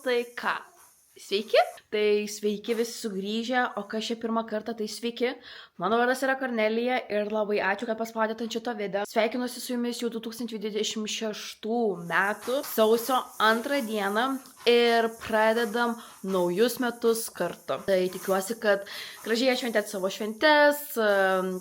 tai ką? Sveiki? Tai sveiki visi sugrįžę, o kas čia pirmą kartą, tai sveiki. Mano vardas yra Kornelija ir labai ačiū, kad paspaudėte ant šito video. Sveikinuosi su jumis jau 2026 metų sausio 2 dieną ir pradedam naujus metus kartu. Tai tikiuosi, kad gražiai atšventėt savo šventes,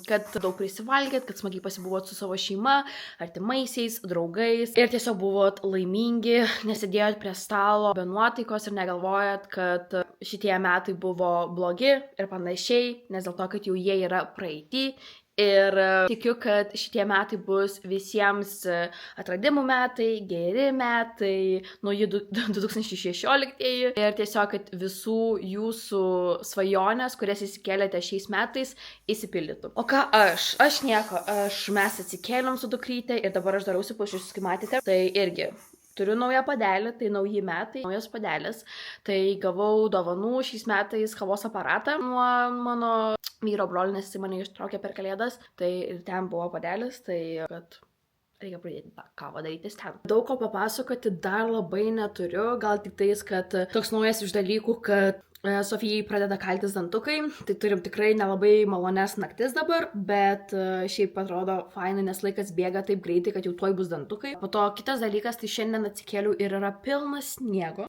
kad daug prisivalgėt, kad smagiai pasibuvot su savo šeima, artimaisiais, draugais ir tiesiog buvot laimingi, nesėdėjot prie stalo be nuotaikos ir negalvojat, kad šitie metai buvo blogi ir panašiai, nes dėl to, kad jau jie yra praeity. Ir tikiu, kad šitie metai bus visiems atradimų metai, geri metai, nauji 2016 ir tiesiog, kad visų jūsų svajonės, kurias įsikėlėte šiais metais, įsipildytų. O ką aš? Aš nieko. Mes atsikėlėm su dukrytė ir dabar aš darausi pušius, kaip matėte. Tai irgi turiu naują padelį, tai nauji metai, naujas padelis. Tai gavau dovanų šiais metais kavos aparatą nuo mano vyro brolio, nes jis mane ištraukė per kalėdas. Tai ir ten buvo padelis, tai kad reikia pradėti tą kavą darytis ten. Daug ko papasakoti dar labai neturiu, gal tik tais, kad toks naujas iš dalykų, kad Sofijai pradeda kaltis dantukai, tai turim tikrai nelabai malones naktis dabar, bet šiaip atrodo fainai, nes laikas bėga taip greitai, kad jau tuoj bus dantukai. Po to kitas dalykas, tai šiandien atsikėliau ir yra pilnas sniego.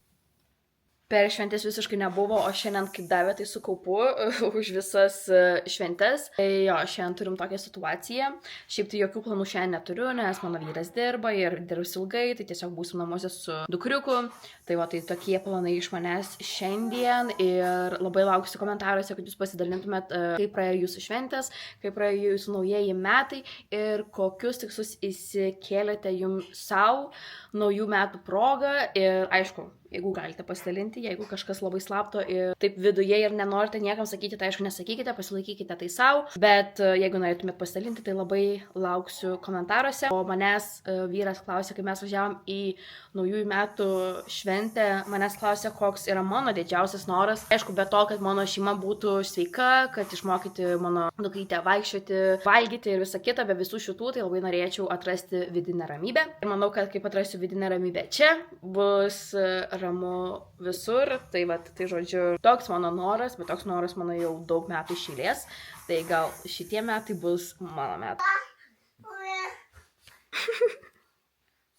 Per šventės visiškai nebuvo, o šiandien kaip davė, tai sukaupu už visas šventes. Tai jo, šiandien turim tokią situaciją. Šiaip tai jokių planų šiandien neturiu, nes mano vyras dirba ir dirbs ilgai, tai tiesiog būsiu namuose su dukriuku. Tai va, tai tokie planai iš manęs šiandien ir labai lauksiu komentaruose, kad jūs pasidalintumėt, kaip praėjo jūsų šventės, kaip praėjo jūsų naujieji metai ir kokius tikslus įsikėlėte jums savo naujų metų progą ir aišku, jeigu galite pasidalinti, jeigu kažkas labai slapto ir taip viduje ir nenorite niekam sakyti, tai aišku nesakykite, pasilaikykite tai savo, bet jeigu norėtumėt pasidalinti, tai labai lauksiu komentaruose. O manęs vyras klausė, kai mes važiavom į naujųjų metų šventę, manęs klausė, koks yra mano didžiausias noras. Aišku, be to, kad mano šeima būtų sveika, kad išmokyti mano dukrytę vaikščioti, valgyti ir visą kitą, be visų šitų, tai labai norėčiau atrasti vidinę ramybę. Ir manau, kad kaip atrasiu vidinę ramybę čia, bus ramu visur, tai vat, tai žodžiu, toks mano noras, bet toks noras mano jau daug metų iš eilės, tai gal šitie metai bus mano metai.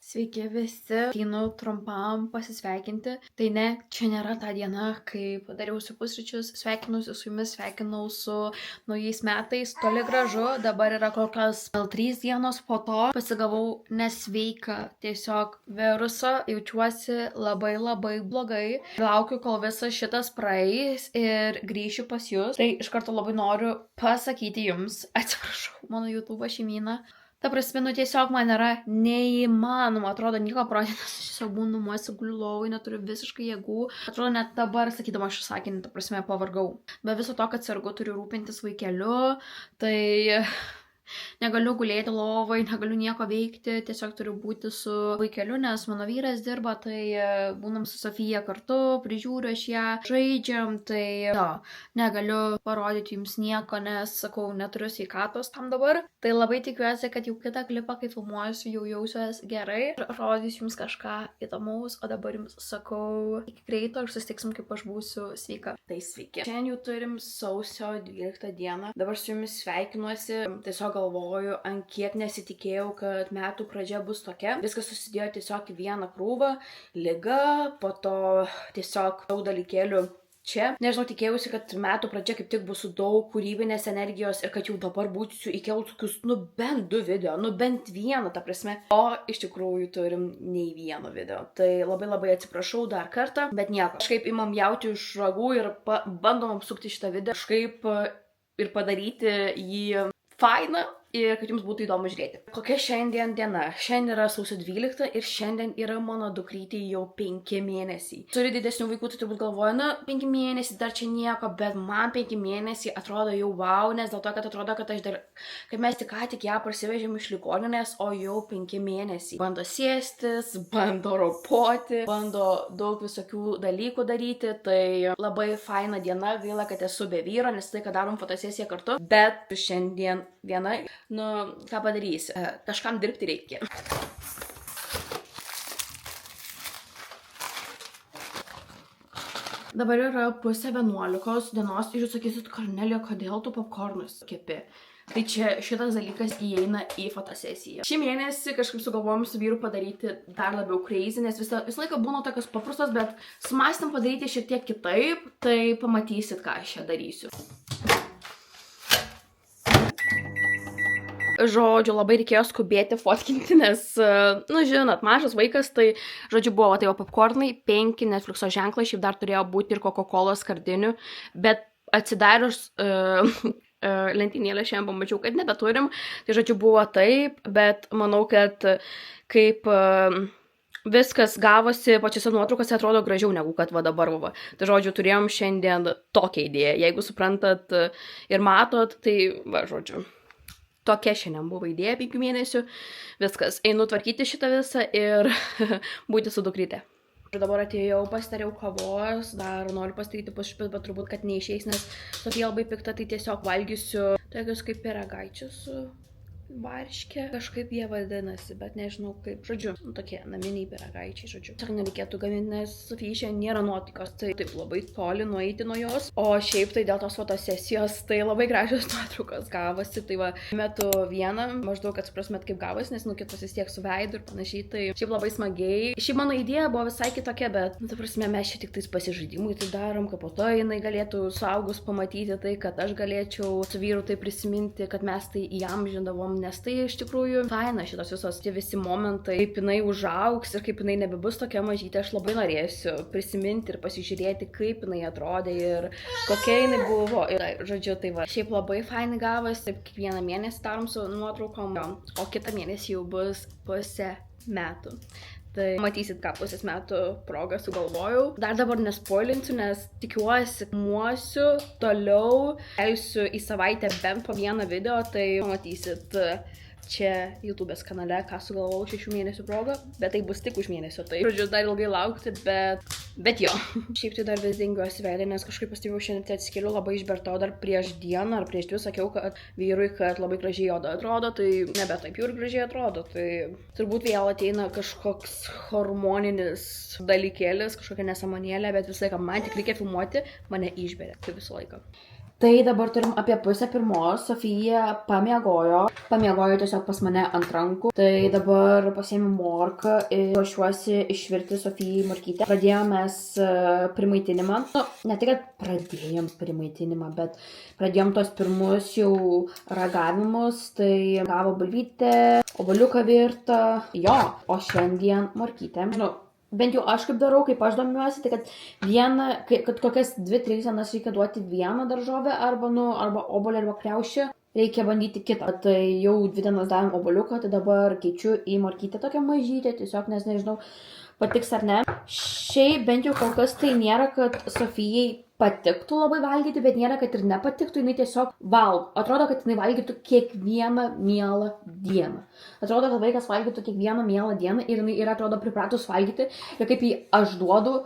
Sveiki visi, ateinu trumpam pasisveikinti. Tai ne, čia nėra ta diena, kai padariausi pusryčius, sveikinusi su jumis, sveikinau su naujais metais, toli gražu, dabar yra kokios 3 dienos po to, pasigavau nesveiką tiesiog virusą, jaučiuosi labai blogai, laukiu, kol visas šitas praeis ir grįšiu pas jūs. Tai iš karto labai noriu pasakyti jums, atsiprašau, mano YouTube šeimyna. Ta prasme, nu tiesiog man yra neįmanoma, atrodo, nieko pradėti, nes aš tiesiog būnu namuose, guliu lovai, neturiu visiškai jėgų. Atrodo, net dabar, sakydama šį sakinį, ta prasme, pavargau. Be viso to, kad sergu, turiu rūpintis vaikeliu, tai negaliu gulėti lovai, negaliu nieko veikti, tiesiog turiu būti su vaikeliu, nes mano vyras dirba, tai būnam su Sofija kartu, prižiūriu aš ją, žaidžiam, tai negaliu parodyti jums nieko, nes, sakau, neturiu sveikatos tam dabar. Tai labai tikiuosi, kad jau kitą klipą, kai filmuosiu, jau jausiuos gerai ir rodysiu jums kažką įdomaus, o dabar jums sakau, iki greito ir susitiksim, kaip aš būsiu sveika. Tai sveiki. Šiandien jau turim sausio 12 dieną, dabar su jumis sveikinuosi, tiesiog galvoju, ant kiek nesitikėjau, kad metų pradžia bus tokia. Viskas susidėjo tiesiog į vieną krūvą, liga, po to tiesiog daug dalykėlių čia. Nežinau, tikėjausi, kad metų pradžia kaip tik bus su daug kūrybinės energijos ir kad jau dabar būsiu įkelus tokius, bent 2 video, bent vieną, ta prasme. O iš tikrųjų turim nei vieno video. Tai labai atsiprašau dar kartą, bet nieko. Kažkaip imam jauti iš ragų ir bandom apsukti šitą video. Kažkaip ir padaryti jį fainą ir kad jums būtų įdomu žiūrėti. Kokia šiandien diena? Šiandien yra sausio 12 ir šiandien yra mano dukrytei jau 5 mėnesiai. Turi didesnių vaikų, tai turbūt galvoja, 5 mėnesiai dar čia nieko, bet man 5 mėnesiai atrodo jau wow, nes dėl to, kad atrodo, kad aš dar, kad mes tik ją parsivežėm iš ligoninės, o jau 5 mėnesiai. Bando sėstis, bando ropoti, bando daug visokių dalykų daryti, tai labai faina diena, gaila, kad esu be vyro, nes tai, kad darom fotosesiją kartu, bet šiandien viena. Ką padarysi? Kažkam dirbti reikia. Dabar yra 10:30 dienos ir jūs sakysit, Kornelija, kodėl tu popkornus kepi? Tai čia šitas dalykas įeina į fotosesiją. Šį mėnesį kažkaip sugalvojom su vyru padaryti dar labiau crazy, nes visą laiką būna tokios paprastos, bet sumąstėm padaryti šiek tiek kitaip, tai pamatysit, ką aš čia darysiu. Žodžiu, labai reikėjo skubėti fotkinti, nes, nu, žinot, mažas vaikas, tai, žodžiu, buvo tai popkornai, 5 Netflixo ženklai, šiaip dar turėjo būti ir Coca-Cola skardinių, bet atsidarius lentynėlę šiandien pamačiau, kad nebeturim, tai, žodžiu, buvo taip, bet manau, kad kaip viskas gavosi pačiose nuotraukose atrodo gražiau negu kad va dabar buvo. Tai, žodžiu, turėjom šiandien tokią idėją, jeigu suprantat ir matot, tai, va, žodžiu. Tokia šiandien buvo idėja 5 mėnesių. Viskas, einu tvarkyti šitą visą ir būti su dukryte. Dabar atėjau, pasitariau kavos, dar noriu pasidaryti pušpis, bet turbūt, kad neišeis, nes Sofija labai pikta, tai tiesiog valgysiu tokius kaip pyragaičius su varške. Kažkaip jie vadinasi, bet nežinau kaip. Žodžiu, tokie naminiai pyragaičiai, žodžiu. Tiesiog nereikėtų gaminti, nes Sofija šiandien nėra nuotaikos, tai taip labai toli nueiti nuo jos. O šiaip tai dėl tos fotosesijos, tai labai gražios nuotraukos gavosi. Tai va, metu vieną, maždaug, kad suprasmet kaip gavosi, nes kitos vis tiek su veidu ir panašiai. Tai šiaip labai smagiai. Šiaip mano idėja buvo visai kitokia, bet, nu, ta prasme, mes čia tik tais pasižaidimui tai darom, kad po to jinai galėtų suaugus pamatyti tai, kad aš galėčiau su vyru tai prisiminti, kad mes tai įamžindavom. Nes tai iš tikrųjų faina šitos visos tie visi momentai, kaip jinai užaugs ir kaip jinai nebebus tokia mažytė. Aš labai norėsiu prisiminti ir pasižiūrėti, kaip jinai atrodė ir kokia jinai buvo. Ir, žodžiu, tai va, šiaip labai fainai gavas, taip kiekvieną mėnesį darom su nuotraukom, o kitą mėnesį jau bus 5 metų. Tai matysit, ką 5 metų progą sugalvojau. Dar dabar nespoilinsiu, nes tikiuosi, muosiu toliau, kelsiu į savaitę bent po vieną video, tai matysit čia YouTube'ės kanale, ką sugalvojau 6 mėnesių progą, bet tai bus tik už mėnesio, tai žodžiu, dar ilgai laukti, bet jo. Šiaip tai dar vis dingiuosi veidą, nes kažkaip pastebėjau šiandien tai atsikėliau labai išbertau dar prieš dieną ar prieš 2 sakiau, kad vyrui, kad labai gražiai oda atrodo, tai nebe taip jau ir gražiai atrodo, tai turbūt vėl ateina kažkoks hormoninis dalykėlis, kažkokia nesąmonėlė, bet visą laiką man tik reikia filmuoti, mane išberia, tai visą laiką. Tai dabar turim apie 12:30, Sofija pamiegojo tiesiog pas mane ant rankų. Tai dabar pasiėmiau morką ir ruošiuosi išvirti Sofijai morkytę. Pradėjom mes primaitinimą. Nu, ne tai, kad pradėjom primaitinimą, bet pradėjom tos pirmus jau ragavimus. Tai gavo bulvytę, obuoliuką virtą, jo, o šiandien morkytę. Žinau, bent jau aš kaip darau, kaip aš domiuosi, tai kad kokias 2-3 dienas reikia duoti vieną daržovę arba obuolį arba kriaušį, reikia bandyti kitą. Tai jau 2 dienas davėm obuoliuką, tai dabar keičiu į morkytę tokią mažytę, tiesiog nes nežinau, patiks ar ne. Šiaip bent jau kol kas tai nėra, kad Sofijai patiktų labai valgyti, bet nėra, kad ir nepatiktų, jinai tiesiog valgo. Atrodo, kad jinai valgytų kiekvieną mielą dieną. Atrodo, kad vaikas valgytų kiekvieną mielą dieną ir jinai yra, atrodo, pripratus valgyti. Ir kaip jį aš duodu,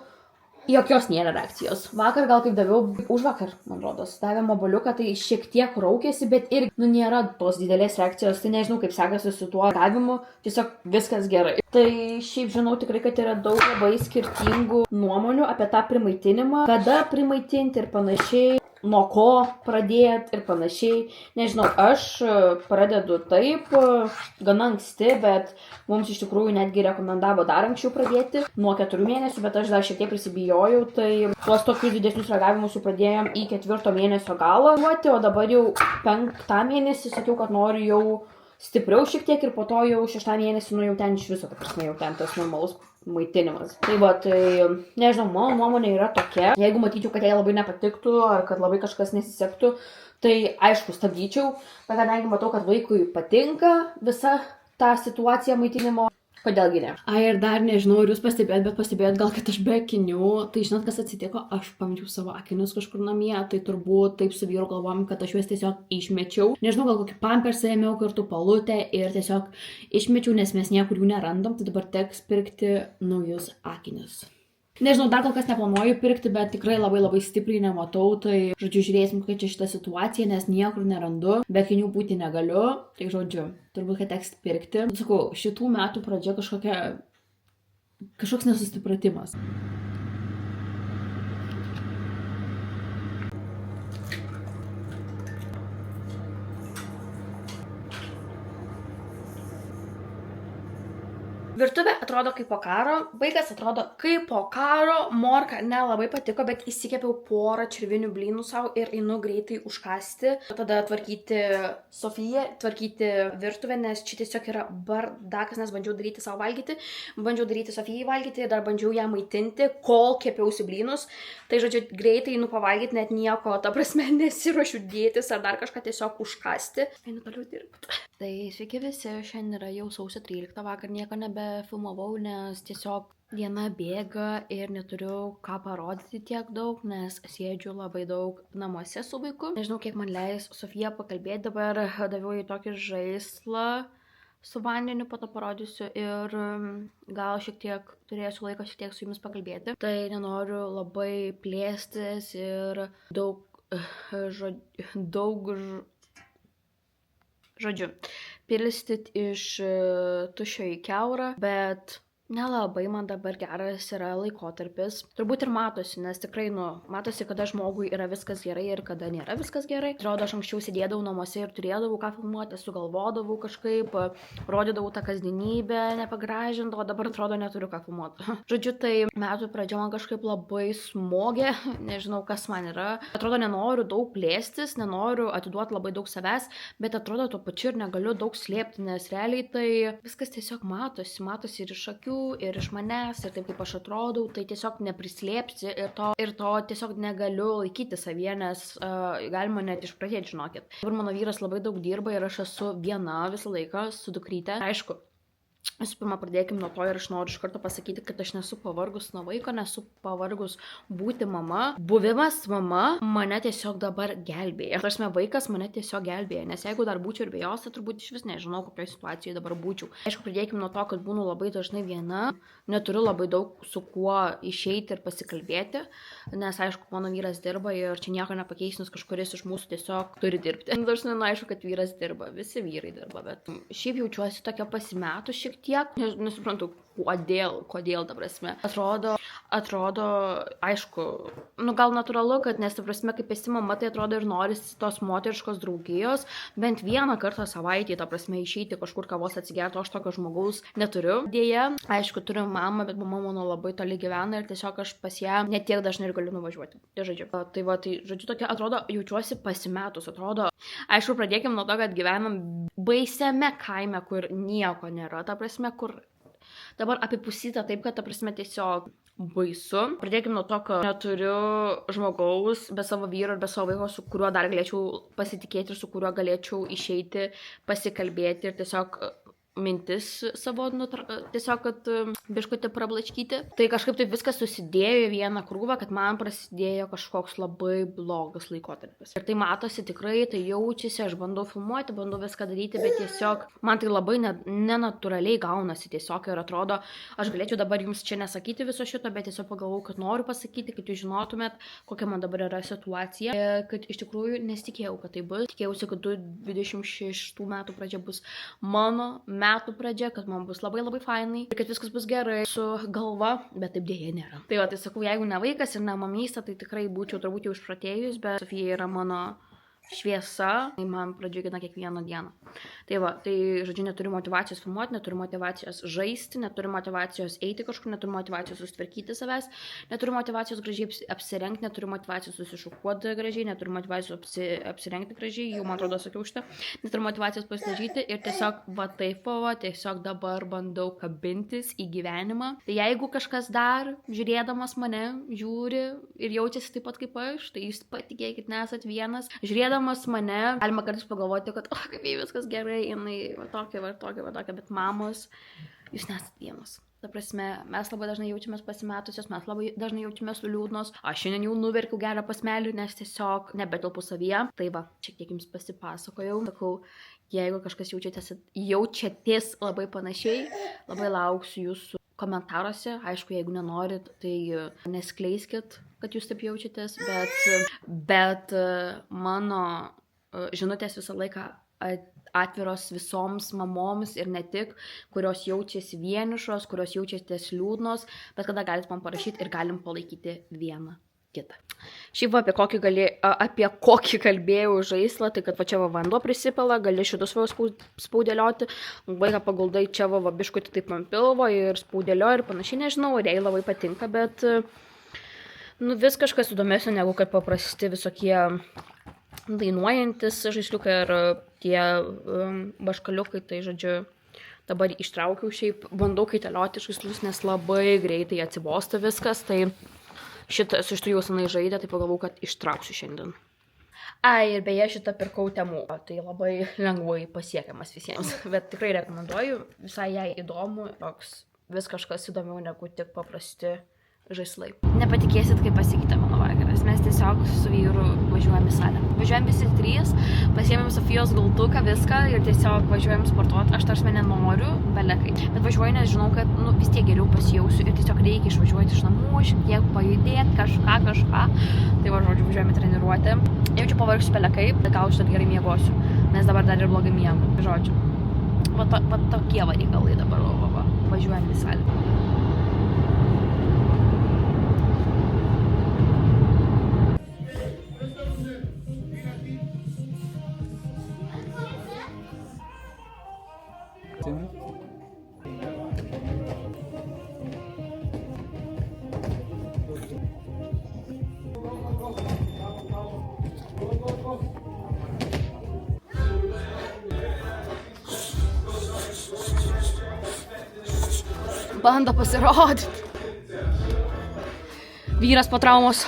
jokios nėra reakcijos. Vakar gal kaip daviau, užvakar, man rodos, davėm obuoliuką, tai šiek tiek raukėsi, bet ir, nu, nėra tos didelės reakcijos. Tai nežinau, kaip sekasi su tuo davimu, tiesiog viskas gerai. Tai šiaip žinau tikrai, kad yra daug labai skirtingų nuomonių apie tą primaitinimą, kada primaitinti ir panašiai, nuo ko pradėti ir panašiai. Nežinau, aš pradedu taip, gana anksti, bet mums iš tikrųjų netgi rekomendavo dar anksčiau pradėti, nuo 4 mėnesių, bet aš dar šiek tiek prisibijojau, tai tuos tokius didesnius ragavimus jau pradėjom į 4 mėnesio galą, o dabar jau 5 mėnesį sakiau, kad noriu jau stipriau šiek tiek ir po to jau 6 mėnesį, nu jau ten iš viso, ta prasme, jau ten tas normalus maitinimas. Tai va, tai nežinau, mano nuomonė yra tokia. Jeigu matyčiau, kad jai labai nepatiktų ar kad labai kažkas nesisektų, tai aišku, stabdyčiau, bet kadangi matau, kad vaikui patinka visa ta situacija maitinimo, kodėlgi ne. Ir dar nežinau, ar jūs pastebėjot, bet pastebėjot gal, kad aš be akinių, tai žinot, kas atsitiko, aš pamečiau savo akinius kažkur namie, tai turbūt taip su vyru galvojom, kad aš juos tiesiog išmečiau. Nežinau, gal kokį pampersą ėmiau kartu palutę ir tiesiog išmečiau, nes mes niekur jų nerandam, tai dabar teks pirkti naujus akinius. Nežinau, dar kol kas neplanuoju pirkti, bet tikrai labai stipriai nematau, tai žodžiu žiūrėsim, kokia čia šita situacija, nes niekur nerandu, be akinių būti negaliu, tai žodžiu, turbūt, kad teks pirkti. Sakau, šitų metų pradžia kažkoks nesusipratimas. Virtuvė atrodo kaip po karo, vaikas atrodo kaip po karo, morka nelabai patiko, bet įsikepiau porą čirvinių blynų savo ir einu greitai užkasti. Tada tvarkyti Sofiją, tvarkyti virtuvę, nes čia tiesiog yra bardakas, nes bandžiau daryti savo valgyti, bandžiau daryti Sofijai valgyti ir dar bandžiau ją maitinti, kol kepiausi blynus. Tai žodžiu, greitai einu pavalgyti, net nieko, ta prasme, nesiruošiu dėtis ar dar kažką, tiesiog užkasti. Einu toliau dirbti. Tai sveiki visi, šiandien yra jau sausio 13, vakar nieko nebefilmavau, nes tiesiog diena bėga ir neturiu ką parodyti tiek daug, nes sėdžiu labai daug namuose su vaiku. Nežinau, kiek man leis Sofija pakalbėti, dabar daviau į tokį žaislą su vandeniu, po to parodysiu ir gal šiek tiek turėsiu laiko šiek tiek su jumis pakalbėti. Tai nenoriu labai plėstis ir žodžiu, pilstyt iš tuščio į kiaurą, bet nelabai man dabar geras yra laikotarpis. Turbūt ir matosi, nes tikrai, matosi, kada žmogui yra viskas gerai ir kada nėra viskas gerai. Atrodo, aš anksčiau sėdėdavau namuose ir turėdavau ką filmuoti, sugalvodavau kažkaip, rodydavau tą kasdienybę, nepagražindavau, o dabar atrodo neturiu ką filmuoti. Žodžiu, tai metų pradžia man kažkaip labai smogė, nežinau, kas man yra. Atrodo, nenoriu daug plėstis, nenoriu atiduoti labai daug savęs, bet atrodo, tuo pačiu ir negaliu daug slėpti, nes realiai tai viskas tiesiog matosi ir iš akių, ir iš manęs, ir taip kaip aš atrodau, tai tiesiog neprislėpsi ir to tiesiog negaliu laikyti savyje, nes galima net išpratėti, žinokit. Dabar mano vyras labai daug dirba ir aš esu viena visą laiką su dukryte. Aišku, visų pirma, pradėkim nuo to ir aš noriu iš karto pasakyti, kad aš nesu pavargus nuo vaiko, nesu pavargus būti mama. Buvimas mama mane tiesiog dabar gelbėja. Tarsi vaikas mane tiesiog gelbėja, nes jeigu dar būčiau ir be jos, tai turbūt iš vis nežinau, kokioje situacijoje dabar būčiau. Aišku, pradėkim nuo to, kad būnu labai dažnai viena, neturiu labai daug su kuo išeiti ir pasikalbėti, nes aišku, mano vyras dirba ir čia nieko nepakeis, nes kažkuris iš mūsų tiesiog turi dirbti. Dažnai aišku, kad vyras dirba, visi vyrai dirba, bet šiaip jaučiuosi tokia pasimetus šiek tiek, nesuprantu, kodėl, ta prasme. Atrodo, aišku, gal natūralu, kad nes, ta prasme, kaip esi mama, tai atrodo ir norisi tos moteriškos draugijos, bent vieną kartą savaitėje, ta prasme, išeiti kažkur kavos atsigerti, aš tokio žmogaus neturiu. Dėja, aišku, turiu mamą, bet mama mano labai toli gyvena ir tiesiog aš pas ją net tiek dažnai ir galiu nuvažiuoti. Tai žodžiu, tokia, atrodo, jaučiuosi pasimetus, atrodo. Aišku, pradėkim nuo to, kad gyvenam baisiame kaime, kur nieko nėra, ta prasme, kur dabar apipusyta taip, kad ta prasme tiesiog baisu. Pradėkime nuo to, kad neturiu žmogaus be savo vyro ir be savo vaiko, su kuriuo dar galėčiau pasitikėti ir su kuriuo galėčiau išeiti, pasikalbėti ir tiesiog mintis savo, tiesiog, kad biškutį prablaškyti. Tai kažkaip taip viskas susidėjo į vieną krūvą, kad man prasidėjo kažkoks labai blogas laikotarpis. Ir tai matosi tikrai, tai jaučiasi, aš bandau filmuoti, bandau viską daryti, bet tiesiog man tai labai nenatūraliai gaunasi tiesiog ir atrodo, aš galėčiau dabar jums čia nesakyti viso šito, bet tiesiog pagalvojau, kad noriu pasakyti, kad jūs žinotumėt, kokia man dabar yra situacija, kad iš tikrųjų nesitikėjau, kad tai bus. Tikėjausi, kad 26 metų pradžia bus mano metų pradžia, kad man bus labai labai fainai ir kad viskas bus gerai su galva, bet taip dėja nėra. Tai va, tai sakau, jeigu ne vaikas ir ne mamystė, tai tikrai būčiau turbūt jau išpratėjus, bet Sofija yra mano šviesa, tai man pradžiugina kiekvieną dieną. Tai va, tai žodžiu, neturiu motivacijos filmuoti, neturiu motivacijos žaisti, neturiu motivacijos eiti kažkur, neturiu motivacijos susitvarkyti savęs, neturiu motivacijos gražiai apsirengti, neturiu motivacijos susišukuoti gražiai, neturiu motivacijos apsirengti gražiai, jau man atrodo sakiau šitą, neturiu motivacijos pasidažyti ir tiesiog va taip, tiesiog dabar bandau kabintis į gyvenimą. Tai jeigu kažkas dar, žiūrėdamas mane, žiūri ir jaučiasi taip pat kaip aš, tai jūs patikėkit, nesat vienas. Žiūrėdamas mane, galima kartais pagalvoti, kad kaip jai viskas gerai, jinai va tokia, bet mamos, jūs nesat vienas. Ta prasme, mes labai dažnai jaučiamės pasimetusios, mes labai dažnai jaučiamės liūdnos. Aš šiandien jau nuverkiau gerą pasmelį, nes tiesiog nebetelpu savyje. Tai va, šiek tiek jums pasipasakojau. Sakau, jeigu kažkas jaučiatės labai panašiai, labai lauksiu jūsų komentaruose. Aišku, jeigu nenorit, tai neskleiskit, kad jūs taip jaučiatės, bet mano žinutės visą laiką atviros visoms mamoms ir ne tik, kurios jaučiasi vienišos, kurios jaučiatės liūdnos, bet kada galit man parašyti ir galim palaikyti vieną kitą. Šiaip apie kokį kalbėjau žaislą, tai kad va čia va vanduo prisipila, gali šitus va spaudėlioti, vaiką paguldai čia va biškutį taip ant pilvo ir spaudėlio ir panašiai, nežinau, ir jai labai patinka, bet vis kažkas įdomesnio negu kad paprasti visokie dainuojantis žaisliukai ar tie baškaliukai, tai žodžiu, dabar ištraukiau, šiaip bandau kaitalioti žaislus, nes labai greitai atsibosta viskas, tai šitas iš tų jau senai žaidė, tai pagalvau, kad ištrauksiu šiandien. Ir beje, šitą pirkau Temu, tai labai lengvai pasiekiamas visiems, bet tikrai rekomenduoju, visai jai įdomu, toks vis kažkas įdomiau negu tik paprasti žaislai. Nepatikėsit, kaip pasikeitė mano vakaras. Mes tiesiog su vyru važiuojam į salę. Važiuojam visi 3, pasiėmėm Sofijos gultuką, viską ir tiesiog važiuojam sportuoti. Aš tarsi nenoriu, belekai. Bet važiuoju, nes žinau, kad vis tiek geriau pasijausiu ir tiesiog reikia išvažiuoti iš namų, šiek tiek pajudėti, kažką. Tai va, žodžiu, važiuojame treniruoti. Jaučiu pavargsiu belekai, bet gal šitą gerai miegosiu, nes dabar dar ir blogai miegu. Žodžiu, va tokie va reikalai dabar, važiuojam į salę. Bando pasirodyti. Vyras po traumos.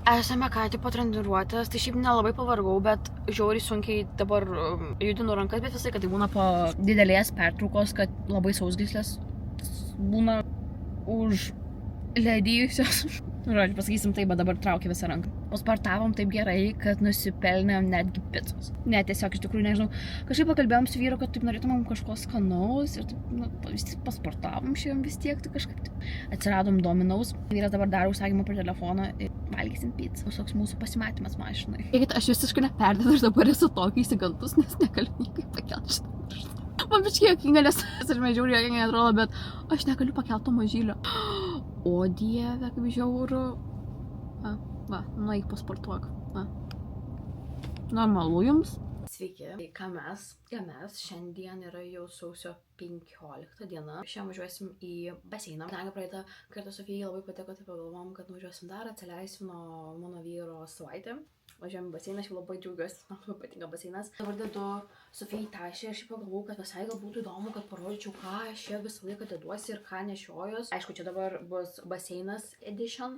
Esame ką tik po treniruotės, tai šiaip nelabai pavargau, bet žiauriai sunkiai dabar judinu rankas, bet visai, kad tai būna po didelės pertraukos, kad labai sausgyslės būna užledėjusios. Žodžiu, pasakysim taip, bet dabar traukia visą ranką. Paspartavom taip gerai, kad nusipelnėm netgi picos. Ne, tiesiog iš tikrųjų nežinau. Kažkaip pakalbėjom su vyru, kad taip norėtumėm kažko skanaus ir taip, vis tiek pasportavom šiandien vis tiek, tai kažkaip taip atsiradom Dominaus. Vyras dabar daro užsakymą per telefoną ir valgysim pizzą. Toks mūsų pasimatymas mašinai. Žiūrėkit, aš visiškai neperdėdu, aš dabar esu tokį įsigantus, nes negaliu niekaip pakelti šitą. Man biškiai jokinga, nes aš žiauriai jokingai atrodo, bet aš negaliu pakelti to mažylio. O dieve, kaip žiauru. Va, nueik pasportuok. Va. Normalu jums? Sveiki. Tai ką mes? Šiandien yra jau sausio 15 diena. Šiandien važiuosim į baseiną. Kadangi praeitą kartą Sofijai labai patiko, tai pagalvom, kad nuvažiuosim dar, atsileisim nuo mano vyro savaitę. Važiuojam į baseiną, aš labai džiaugiuosi, man labai patinka baseinas. Dabar dedu Sofijai tašį, aš pagalvojau, kad visai gal būtų įdomu, kad parodyčiau, ką aš čia visą laiką deduosi ir ką nešiojus. Aišku, čia dabar bus baseinas edition,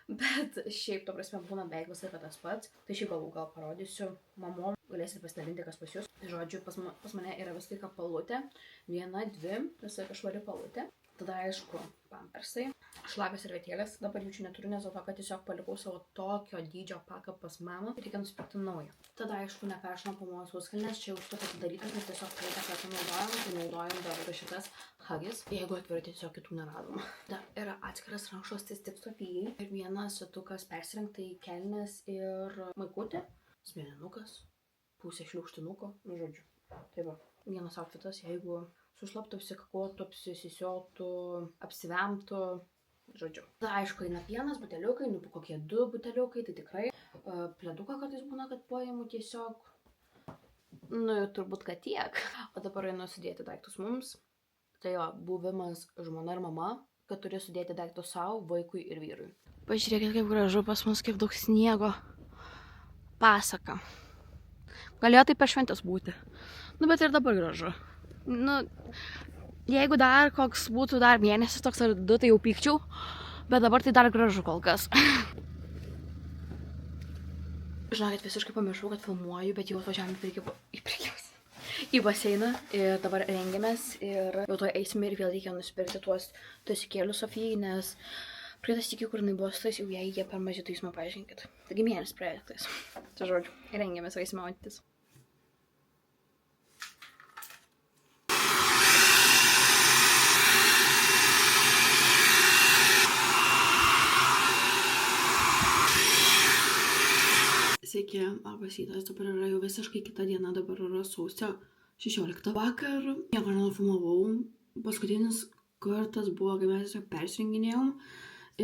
bet šiaip, to prasme, būna beveik visą laiką tas pats. Tai šiaip gal parodysiu mamom, galėsite pasidalinti, kas pas jūs. Žodžiu, pas mane yra visą laiką palutė, 1, 2, visą laiką švari palutė. Tada, aišku, pampersai, šlapios servetėlės, dabar jų čia neturiu, nes dėl to, kad tiesiog palikau savo tokio dydžio paką pas mamą, reikia nusipirkti naują. Tada, aišku, neperšlampamos sauskelnes, čia jau šitas atidarytas, nes tiesiog praeitą kartą naudojam dabar šitas Huggies, jeigu atvirai tiesiog kitų neradom. Tada yra atskiras rankšluostis tik Sofijai ir vienas setukas persirengtai kelnes ir maikutė, smėlinukas, pusė šliaužtinuko, žodžiu. Tai va, vienas outfitas, jeigu sušlaptų, apsikakotų, apsisiotų, apsivemtų, žodžiu. Tada, aišku, eina pienas, buteliukai, kokie 2 buteliukai, tai tikrai. Pleduką kartais būna, kad paimu tiesiog, turbūt, kad tiek. O dabar einu sudėti daiktus mums. Tai jo, buvimas žmona ir mama, kad turi sudėti daiktus savo, vaikui ir vyrui. Pažiūrėkit, kaip gražu pas mus, kaip daug sniego. Pasaka. Galėjo tai per šventės būti. Bet ir dabar gražu. Jeigu dar koks būtų dar mėnesis toks ar 2, tai jau pykčiau, bet dabar tai dar gražu kol kas. Žinokit, visiškai pamiršau, kad filmuoju, bet jau atvažiavome į baseiną ir dabar rengiamės ir jau to eisime ir vėl reikia nusipirkti tuos tasikėlius Sofijai, nes praeitas iki, kur jinai buvo su tais, jau jie per maži, tai jūs man paaiškinkit. Taigi mėnesis praeitas. Tai žodžiu, rengiamės, eisime matytis. Sveiki, labas rytas, dabar yra jau visiškai kita diena, dabar yra sausio 16. Vakar nieko nenufilmavau, paskutinis kartas buvo, kai mes tiesiog persirenginėjom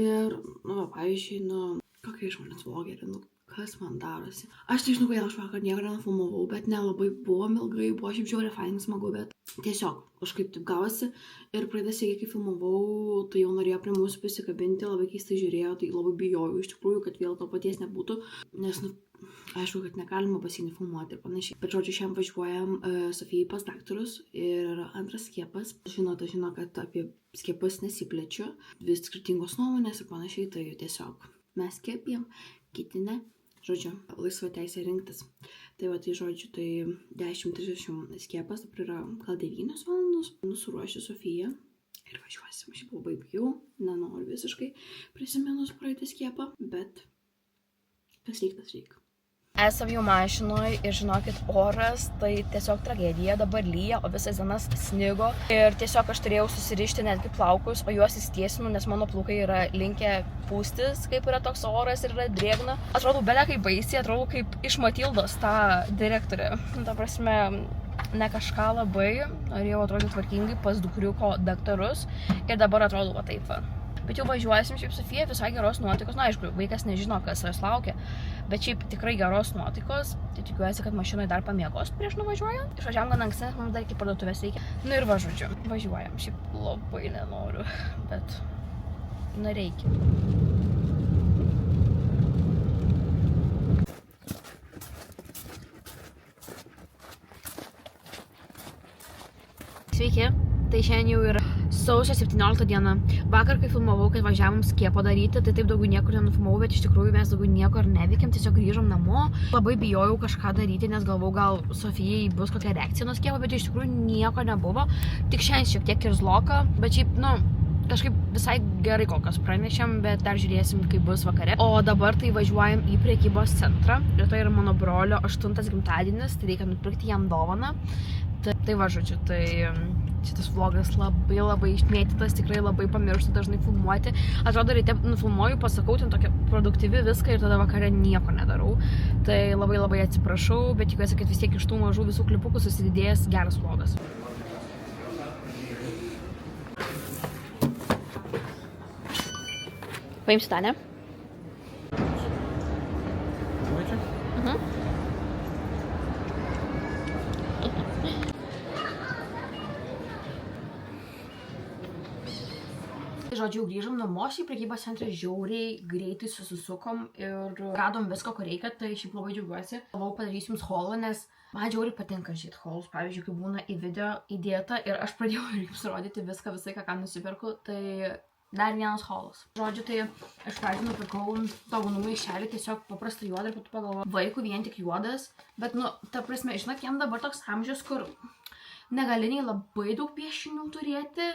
ir, pavyzdžiui, kokia iš manęs vlogerė, kas man darosi. Aš nežinau, kodėl aš vakar nieko nenufilmavau, bet nelabai buvo ilgai, buvo šiaip žiauriai fainai smagu, bet tiesiog kažkaip taip gavosi. Ir praeitą sykį, kai filmavau, tai jau norėjo prie mūsų prisikabinti, labai keistai žiūrėjo, tai labai bijojau iš tikrųjų, kad vėl to paties nebūtų, nes, aišku, kad negalima pas jį nefilmuoti ir panašiai. Bet žodžiu, šiandien važiuojam Sofijai pas daktarus ir antras skiepas. Žino, kad apie skiepus nesiplečiu, vis skirtingos nuomonės ir panašiai, tai tiesiog mes skiepijam, kiti ne. Žodžiu, laisva teisė rinktis. Tai va, tai žodžiu, tai 10:30 skiepas, dabar yra gal 9 valandos. Nusiruošiu Sofiją ir važiuosim. Aš labai bijau, nenoriu visiškai prisiminus praeitą skiepą, bet kas reik. Esam jau mašinoj ir žinokit, oras tai tiesiog tragedija, dabar lyja, o visas dienas snigo ir tiesiog aš turėjau susirišti netgi plaukus, o juos įstiesinu, nes mano plaukai yra linkę pūstis, kaip yra toks oras ir yra drėgna. Atrodo beveik kaip baisiai, atrodo kaip iš Matildos tą direktorę. Ta prasme, ne kažką labai, norėjau atrodyti tvarkingai pas dukriuko daktarus ir dabar atrodo va taip va. Bet jau važiuosim, šiaip Sofija visai geros nuotaikos, aišku, vaikas nežino, kas jos laukia, bet šiaip tikrai geros nuotaikos, tai tikiuosi, kad mašinoje dar pamiegos prieš nuvažiuojant. Išvažiavam gan anksti, nes mums dar iki parduotuvės reikia. Ir žodžiu, važiuojam, šiaip labai nenoriu, bet reikia. Sveiki, tai šiandien jau yra sausio 17 diena. Vakar, kai filmavau, kad važiavom skiepo daryti, tai taip daugiau niekur nenufilmavau, bet iš tikrųjų mes daugiau nieko ir neveikėm, tiesiog grįžom namo. Labai bijojau kažką daryti, nes galvau, gal Sofijai bus kokia reakcija nuo skiepo, bet iš tikrųjų nieko nebuvo. Tik šiandien šiek tiek ir zloka, bet šiaip, kažkaip visai gerai kol kas pranešėm, bet dar žiūrėsim, kaip bus vakare. O dabar tai važiuojam į prekybos centrą. Rytoj yra mano brolio 8 gimtadienis, tai reikia nupirkti jam dovaną. Tai va, žodžiu, tai šitas vlogas labai išmėtytas, tikrai labai pamirštu dažnai filmuoti. Atrodo, ryte nufilmuoju, pasakau, ten tokia produktyvi viską ir tada vakare nieko nedarau. Tai labai atsiprašau, bet tikiuosi, kad vis tiek iš tų mažų visų klipukų susididėjęs geras vlogas. Paimsi tą, ne? Žodžiu, jau grįžom namo, šiaip prekybos centre žiauriai greitai susisukom ir radom viską, ko reikia, tai šiaip labai džiaugiuosi. Galvau padarysiu jums haulą, nes man žiauriai patinka žiūrėti haulus, pavyzdžiui, kai būna į video įdėta ir aš pradėjau jums rodyti viską, ką nusipirku, tai dar vienas haulas. Žodžiu, tai aš pradžių nupirkau dovanų maišelį, tiesiog paprastą juodą ir pat pagalvojau, vaikų vien tik juodas, bet, ta prasme, žinot, jam dabar toks amžius, kur negaliniai labai daug piešinių turėti,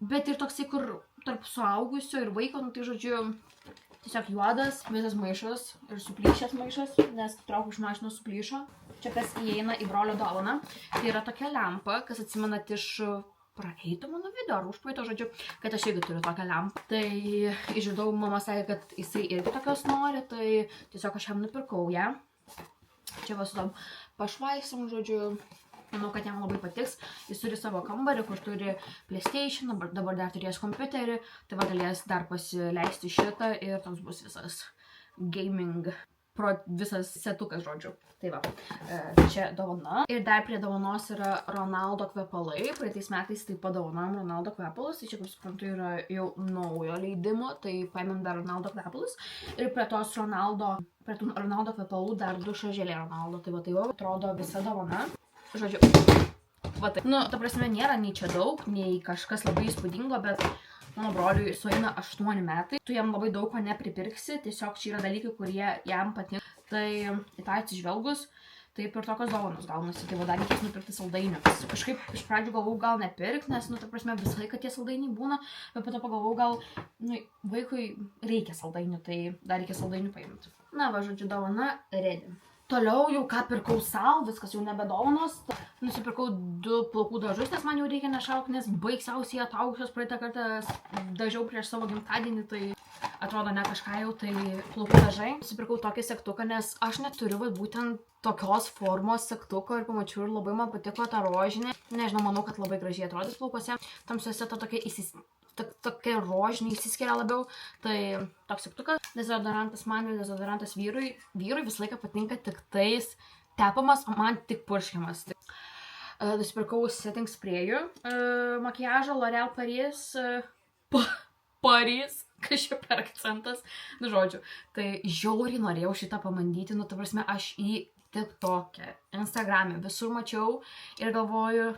bet ir toksai, kur tarp suaugusio ir vaiko, tai žodžiu, tiesiog juodas, visas maišas ir suplyšęs maišas, nes traukiu iš mašinos suplyšo. Čia kas įeina į brolio dovaną. Tai yra tokia lempa, kas atsimenat iš praeito mano video ar užpraeito, žodžiu, kad aš irgi turiu tokią lempą. Tai išgirdau, mama sakė, kad jisai irgi tokios nori, tai tiesiog aš jam nupirkau ją. Čia va su tom pašvaisom, žodžiu. Manau, kad jam labai patiks. Jis turi savo kambarį, kur turi PlayStation, dabar dar turės kompiuterį, tai va galės dar pasileisti šitą ir toks bus visas gaming, visas setukas, žodžiu. Tai va, čia dovana. Ir dar prie dovanos yra Ronaldo kvepalai. Praeitais metais taip padovanojom Ronaldo kvepalus, tai čia, kaip suprantu, yra jau naujo leidimo, tai paėmėm dar Ronaldo kvepalus. Ir prie tų Ronaldo kvepalų dar dušo želė Ronaldo. Tai va, tai va, atrodo visa dovana. Žodžiu, va taip. Ta prasme, nėra nei čia daug, nei kažkas labai įspūdingo, bet mano broliui sueina 8 metai. Tu jam labai daug ko nepripirksi, tiesiog čia yra dalykai, kurie jam patinka. Tai į tą atsižvelgus, taip ir tokios dovanos gaunasi. Tai va dar reikės nupirkti saldainių. Kažkaip iš pradžių galvau gal nepirkt, nes, ta prasme, visą laiką tie saldainiai būna, bet po to pagalvau gal, vaikui reikia saldainių, tai dar reikia saldainių paimti. Na va, žodžiu, dovana ready. Toliau jau ką pirkau savo, viskas jau nebedovanos. Nusipirkau 2 plaukų dažus, nes man jau reikia nešauk, nes baigsiausiai ataugusios praeitą kartą dažiau prieš savo gimtadienį, tai atrodo ne kažką jau, tai plaukų dažai. Nusipirkau tokį segtuką, nes aš neturiu būtent tokios formos segtuko ir pamačiau ir labai man patiko ta rožinė. Nežinau, manau, kad labai gražiai atrodys plaukuose. Tamsiuose ta tokia rožinė įsiskiria labiau. Tai toks segtukas. Dezodorantas man ir dezodorantas vyrui. Vyrui visą laiką patinka tik tais tepamas, o man tik purškiamas. Nusipirkau setting sprayų makiažo L'Oréal Paris. Paris, kas čia per akcentas, nu žodžiu. Tai žiauriai norėjau šitą pabandyti, nu ta prasme aš į TikTok'e, Instagram'e visur mačiau ir galvoju,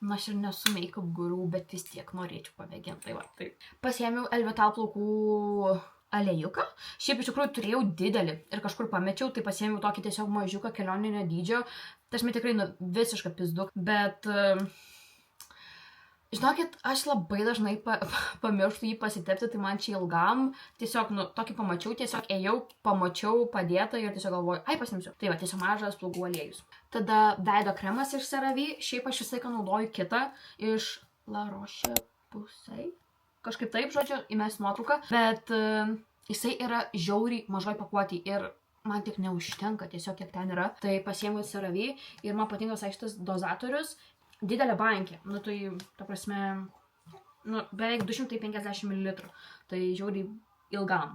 na aš ir nesu make-up guru, bet vis tiek norėčiau pamėginti. Tai va, tai pasiėmiau Elvital plaukų aliejuką. Šiaip iš tikrųjų turėjau didelį ir kažkur pamečiau, tai pasiėmiau tokį tiesiog mažiuką kelioninio dydžio. Tai aš tikrai visišką pizduk, bet žinokit, aš labai dažnai pamirštu jį pasitepti, tai man čia ilgam. Tiesiog, nu, tokį pamačiau, tiesiog ėjau, pamačiau padėtą ir tiesiog galvoju, ai pasimsiu. Tai va, tiesiog mažas plaukų aliejus. Tada veido kremas iš CeraVe, šiaip aš visą laiką naudoju kitą iš La Roche-Posay. Kažkaip taip, žodžiu, įmesiu nuotrauką, bet jisai yra žiauriai mažoj pakuotėj ir man tik neužtenka tiesiog kiek ten yra. Tai pasiėmiau CeraVe ir man patinka šitas dozatorius. Didelė bankė, nu tai, ta prasme, nu, beveik 250 ml, tai žiauriai ilgam.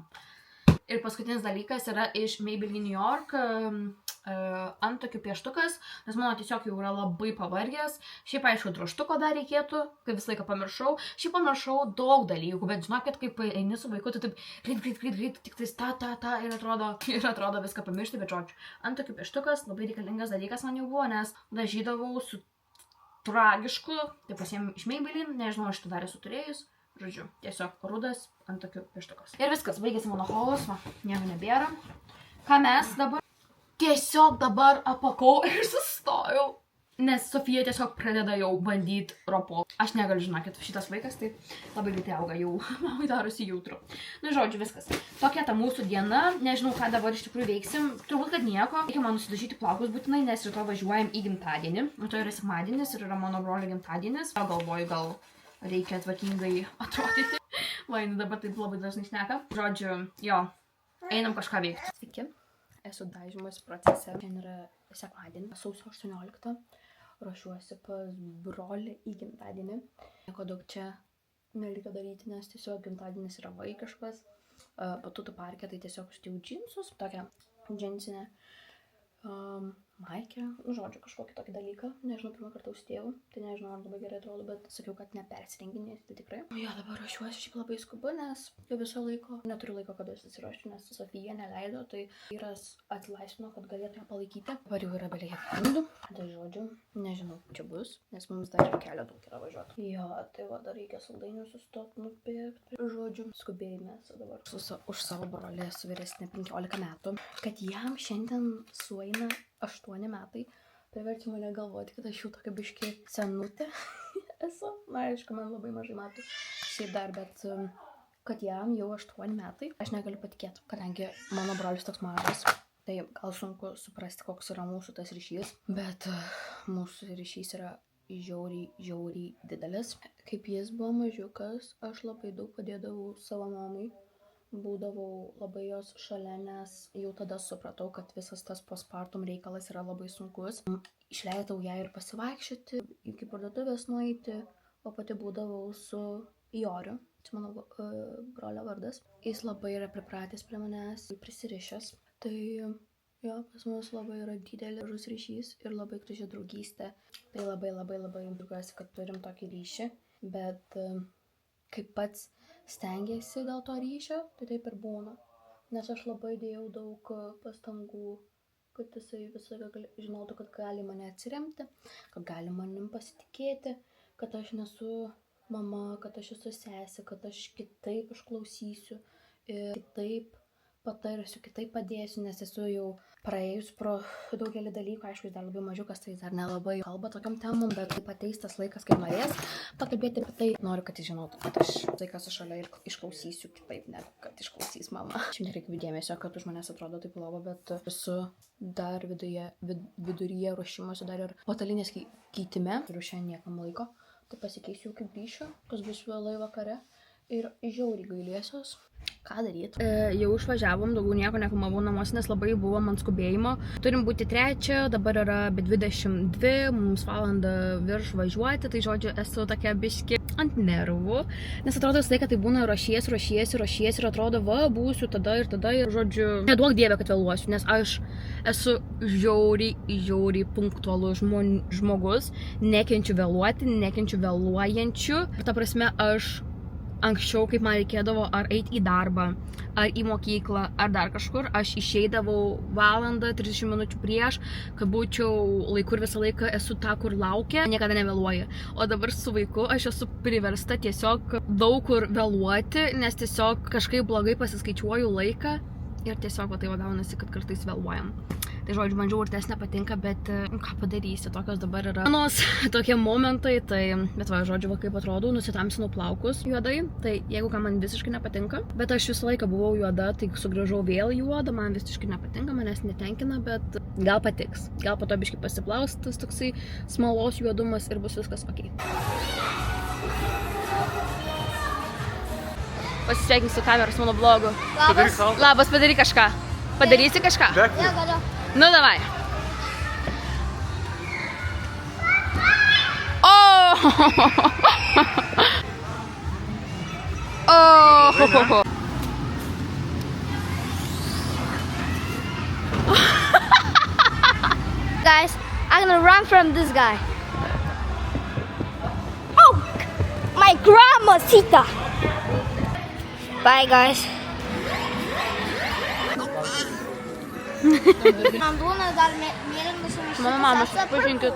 Ir paskutinis dalykas yra iš Maybelline New York antakių pieštukas, nes mano tiesiog jau yra labai pavargęs. Šiaip aišku, drožtuko dar reikėtų, kai visą laiką pamiršau. Šiaip pamiršau daug dalykų, bet žinokit, kaip eini su vaiku, tai taip greit, tik tais ta ir atrodo viską pamiršti, bet žodžiu. Antakių pieštukas labai reikalingas dalykas man jau buvo, nes dažydavau su tragišku, tai pasiėmiau iš Maybelline, nežinau, aš tu dar esu turėjus, žodžiu, tiesiog rudas antakių pieštukas. Ir viskas, baigėsi mano haulas, va, nieko nebėra. Ką mes dabar? Tiesiog dabar apakau ir sustojau, nes Sofija tiesiog pradeda jau bandyti ropoti. Aš negaliu, žinokit, šitas vaikas tai labai greitai auga, jau mamai darosi jautru. Nu, žodžiu, viskas. Tokia ta mūsų diena, nežinau, ką dabar iš tikrųjų veiksim. Turbūt, kad nieko. Reikia man nusidažyti plaukus būtinai, nes rytoj važiuojam į gimtadienį. Tai yra sekmadienis ir yra mano brolio gimtadienis. Galvoju, gal reikia tvarkingai atrodyti. Va, jinai dabar taip labai dažnai šneka. Žodžiu, jo, einam kažką veikti. Sveiki, esu dažymas procese. Šiandien yra sekmadienį, sausio 18. Ruošiuosi pas brolį į gimtadienį. Nieko daug čia nereikia daryti, nes tiesiog gimtadienis yra vaikiškas. Batutų parke tai tiesiog užtėjau džinsus, tokią džinsinę maikę, žodžiu, kažkokį tokį dalyką. Nežinau, pirmą kartą užtėjau, tai nežinau, ar labai gerai atrodo, bet sakiau, kad nepersirenginėsiu, tai tikrai. Jo, dabar ruošiuosi šiaip labai skubu, nes jau viso laiko, neturiu laiko, kada susiruošti, nes Sofija neleido, tai vyras atlaisvino, kad galėtų ją palaikyti. Dabar jau yra beveik valandų, tai žodžiu, nežinau, čia bus, nes mums dar ir kelio daug yra važiuoti. Jo, tai va, dar reikia saldainių sustot, nupirkti. Žodžiu, skubėjimės dabar. Už savo brolį esu vyresnė 15 metų, kad jam šiandien sueina 8 metai, priverčia mane galvoti, kad aš jau tokia biški senutė esu. Na, aišku, man labai mažai metų šiaip dar, bet kad jam jau 8 metai, aš negaliu patikėti, kadangi mano brolis toks mažas, tai gal sunku suprasti, koks yra mūsų tas ryšys, bet mūsų ryšys yra žiauriai didelis. Kaip jis buvo mažiukas, aš labai daug padėdavau savo mamai. Būdavau labai jos šalia, nes jau tada supratau, kad visas tas postpartum reikalas yra labai sunkus. Išleidau ją ir pasivaikščioti, iki parduotuvės nueiti, o pati būdavau su Joriu, čia mano brolio vardas. Jis labai yra pripratęs prie manęs, prisirišęs. Tai jo, pas mus labai yra didelis ryšys ir labai graži draugystė. Tai labai džiaugiuosi, kad turim tokį ryšį, bet kaip pats stengiasi dėl to ryšio, tai taip ir būna. Nes aš labai dėjau daug pastangų, kad jisai visą laiką žinotų, kad gali mane atsiremti, kad gali manim pasitikėti, kad aš nesu mama, kad aš esu sesė, kad aš kitaip išklausysiu ir kitaip patarsiu, kitaip padėsiu, nes esu jau praėjus pro daugelį dalykų. Aišku, jis dar labai mažiukas, tai jis dar nelabai kalba tokiam temom, bet taip ateis tas laikas, kai norės pakalbėti apie tai. Noriu, kad jis žinotų, kad aš laikas su šalia ir išklausysiu kitaip, negu kad išklausys mama. Šiandien reikia dėmesio, kad už manęs atrodo taip lova, bet esu dar viduryje ruošimuose, dar ir patalinės keitime. Turiu šiandien niekam laiko, tai pasikeisiu, kaip grįšiu, kas bus vėlai vakare. ir žiauriai gailėsios. Ką daryti? Jau išvažiavom, daugiau nieko nefilmavau namuose, nes labai buvo man skubėjimo. Turim būti 3, dabar yra be 22, mums valandą virš važiuoti, tai žodžiu, esu tokia biški ant nervų, nes atrodo visą laiką tai būna ruošiesi ir atrodo, va, būsiu tada ir žodžiu, neduok dievė, kad vėluosiu, nes aš esu žiauriai punktualus žmogus, nekenčiu vėluoti, nekenčiu vėluojančių, ir ta prasme aš anksčiau, kaip man reikėdavo ar eiti į darbą, ar į mokyklą, ar dar kažkur, aš išeidavau valandą, 30 minučių prieš, kad būčiau laiku ir visą laiką esu ta, kur laukia, niekada nevėluoju. O dabar su vaiku aš esu priversta tiesiog daug kur vėluoti, nes tiesiog kažkaip blogai pasiskaičiuoju laiką ir tiesiog va tai gaunasi, kad kartais vėluojam. Tai žodžiu, man žiaurtis nepatinka, bet ką padarysi, tokios dabar yra manos tokie momentai, tai, bet va, žodžiu, va kaip atrodo, nusitamsinu plaukus juodai, tai jeigu ką man visiškai nepatinka, bet aš visą laiką buvau juoda, tai sugrįžau vėl juoda, man visiškai nepatinka, manęs netenkina, bet gal patiks, gal po to biškai pasiplaus tas toksai smalos juodumas ir bus viskas ok. Pasisveikinsiu su kameros mano blogu. Labas, padaryk kažką. Padarysi kažką? Ja, galiu. Nu, davai. Oh! Guys, I'm gonna run from this guy. Oh! My grandma Sita! Bye, guys. Man būna dar mėlynas sumaišytas. Mano mama, pažinkit.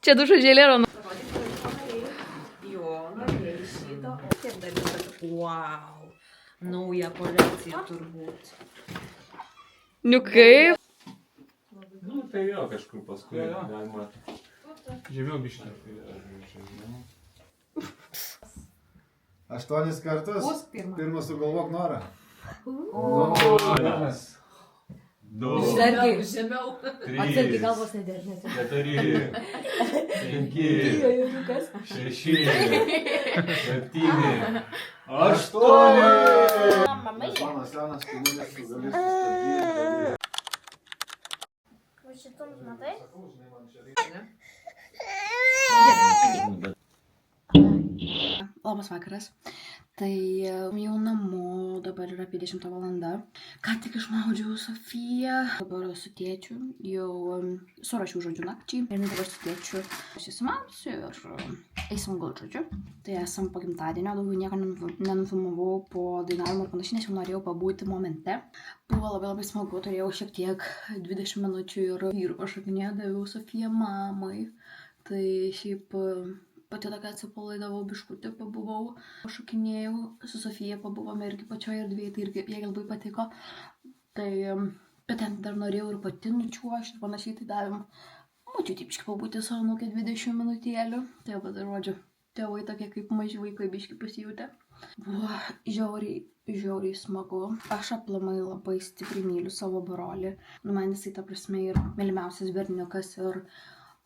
Čia dušo žėlė. Jo, norėjai šito. Kiek dalykas? Wow. Nauja kolekcija turbūt. Nu kaip? Nu, tai jo, kažkur paskui galima. Žemiau biškį. 8 kartus. Pirmas sugalvok norą. Vienas. 2. Žemiau. 3. galvos nedėžnės. 4. 5. 6. 7. 8. Mano senas kūnės, tu gali sustabdyti. Šitums matai? Labas vakaras. Tai jau namo, dabar yra apie 10 valanda. Ką tik išmaudžiau Sofiją. Dabar su tėčiu jau surašiau žodžiu nakčiai. Ir dabar su tėčiu susimausiu ir eisim gult žodžiu. Tai esam po gimtadienio, daugiau nieko nenufilmavau po dainavimo ir panašiai, nes jau norėjau pabūti momente. Buvo labai smagu, turėjau šiek tiek 20 minučių ir vyrų pašokinėjo, daviau Sofiją mamai. Tai šiaip pati tokia atsipalaidavau, biškutį pabuvau, pašokinėjau, su Sofija pabuvome irgi pačioje erdvėje, tai irgi jai labai patiko. Tai, bet ten dar norėjau ir pati nučiuošti ir panašiai, tai davėm močiutei biškį pabūti savo anūkę 20 minutėlių. Tai va, žodžiu, tėvai tokie kaip maži vaikai biškį pasijutė. Buvo žiauriai smagu. Aš aplamai labai stipriai myliu savo brolį. Man jisai ta prasme ir mylimiausias berniukas ir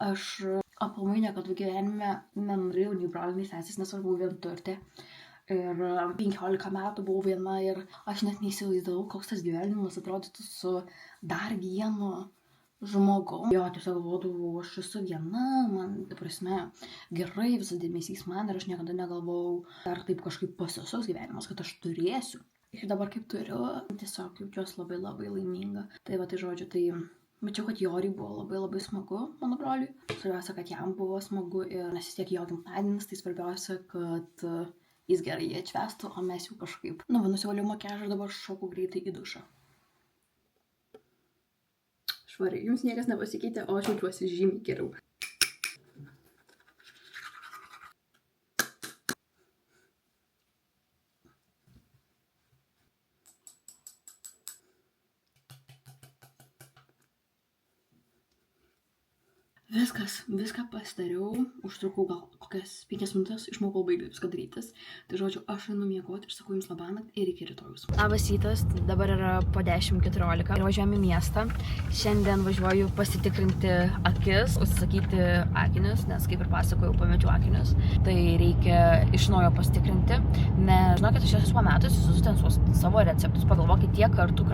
aš aplamai niekada gyvenime nenorėjau nei brolių, nei sesės, nes aš buvau vienturtė. Ir 15 metų buvau viena ir aš net neįsivaizdavau, koks tas gyvenimas atrodytų su dar vienu žmogum. Jo, tiesiog galvodavau, aš esu viena, man, ta prasme, gerai, visas dėmesys man ir aš niekada negalvojau dar taip kažkaip pasisuks gyvenimas, kad aš turėsiu. Ir dabar kaip turiu, tiesiog jaučiuosi labai laiminga. Tai va, tai žodžiu, tai mačiau, kad Joriui buvo labai smagu, mano broliui. Svarbiausia, kad jam buvo smagu ir nes vis tiek jo gimtadienis, tai svarbiausia, kad jis gerai jį atšvestų, o mes jau kažkaip. Nu, va, nusivaliau makiažą ir dabar šoku greitai į dušą. Švariai, jums niekas nepasikeitė, o aš jaučiuosi žymiai geriau. Viską pasidariau, užtrukau gal kokias 5 minutės, išmokau baigti viską darytis. Tai žodžiu, aš einu miegoti ir sakau jums labanakt ir iki rytojus. Labas rytas, dabar yra po 10:14 ir važiuojame į miestą. Šiandien važiuoju pasitikrinti akis, užsisakyti akinius, nes kaip ir pasakojau, pamečiau akinius. Tai reikia iš naujo pasitikrinti, nes žinokit, aš esu pametus visus ten savo receptus, pagalvokit, tiek kartų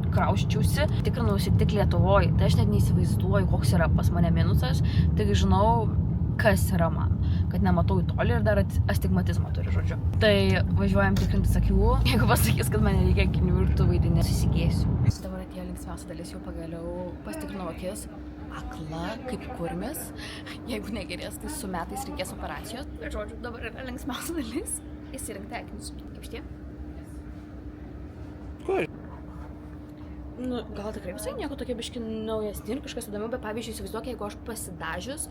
krausčiausi, tikrinausi tik Lietuvoje, tai aš net neįsivaizduoju, koks yra pas mane minusas, taigi žinau, kas yra man, kad nematau į tolį ir dar astigmatizmą turiu, žodžiu. Tai važiuojam tikrintis akių, jeigu pasakys, kad man reikia akinių ir tu vaidinės, susigėsiu. Dabar atėjo linksmiausia dalis, jau pagaliau pasitikrinau akis, akla kaip kurmis, jeigu negerės, tai su metais reikės operacijos. Bet žodžiu, dabar yra linksmiausia dalis, įsirinkti akinius, kaip šitie. Nu, gal tikrai visai nieko tokie biški naujesni ir kažkas įdomiau, bet pavyzdžiui, įsivaizduok, jeigu aš pasidažius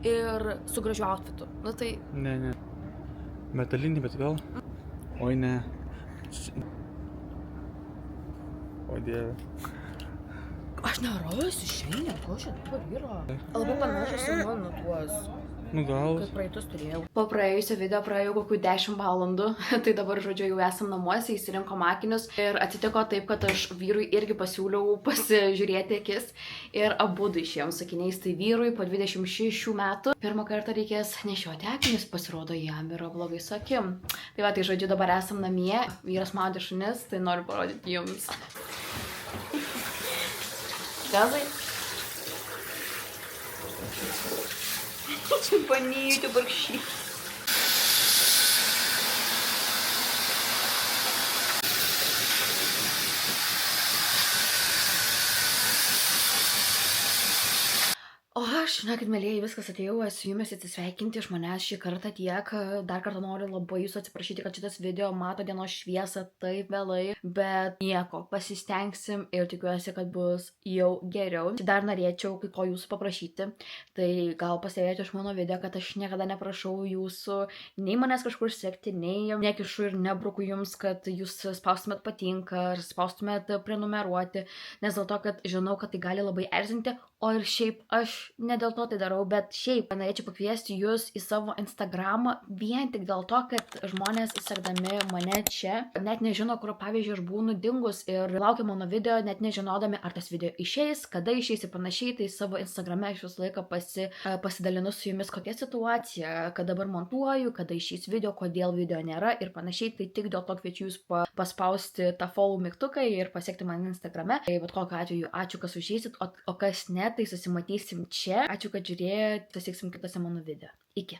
ir su gražiu outfitu. Nu tai... Ne. Metalinį, bet gal? Oi, ne. O dieve. Aš nerasiu šiandien, ko šitą vyro. Labai panašus į mano tuos... Nu gal. Kaip praeitus turėjau. Po praėjusio video praėjau kokių 10 valandų, tai dabar, žodžiu, jau esam namuose, įsirinkom akinius ir atsitiko taip, kad aš vyrui irgi pasiūliau pasižiūrėti akis ir abudu išėjom su akiniais, tai vyrui po 26 metų pirmą kartą reikės nešioti akinius, pasirodo jam yra blogai su akim. Tai va, tai žodžiu, dabar esam namie, vyras maudė šunis, tai noriu parodyti jums. Gazai? Čimpanijų, barkščiai. O aš, žinokit, mėlėjai, viskas atėjau, esu jumis atsisveikinti iš manęs šį kartą tiek. Dar kartą noriu labai jūsų atsiprašyti, kad šitas video mato dienos šviesą taip vėlai, bet nieko, pasistengsim ir tikiuosi, kad bus jau geriau. Dar norėčiau kai ko jūsų paprašyti, tai gal pastebėjote iš mano video, kad aš niekada neprašau jūsų nei manęs kažkur sekti, nei nekišu ir nebruku jums, kad jūs spaustumėt patinka ar spaustumėt prenumeruoti, nes dėl to, kad žinau, kad tai gali labai erzinti, o ir šiaip aš ne dėl to tai darau, bet šiaip norėčiau pakviesti jūs į savo Instagramą vien tik dėl to, kad žmonės sekdami mane čia net nežino, kur pavyzdžiui aš būnu dingus ir laukia mano video, net nežinodami, ar tas video išeis, kada išeis ir panašiai, tai savo Instagrame aš visą laiką pasidalinu su jumis kokia situacija, kad dabar montuoju, kada išeis video, kodėl video nėra ir panašiai, tai tik dėl to kviečiu jūs paspausti tą follow mygtuką ir pasiekti mane Instagrame. Tai bet kokiu atveju ačiū, kas užeisit, o kas ne, tai susimatysim čia. Ačiū, kad žiūrėjote, pasieksim kitose mano video. Iki.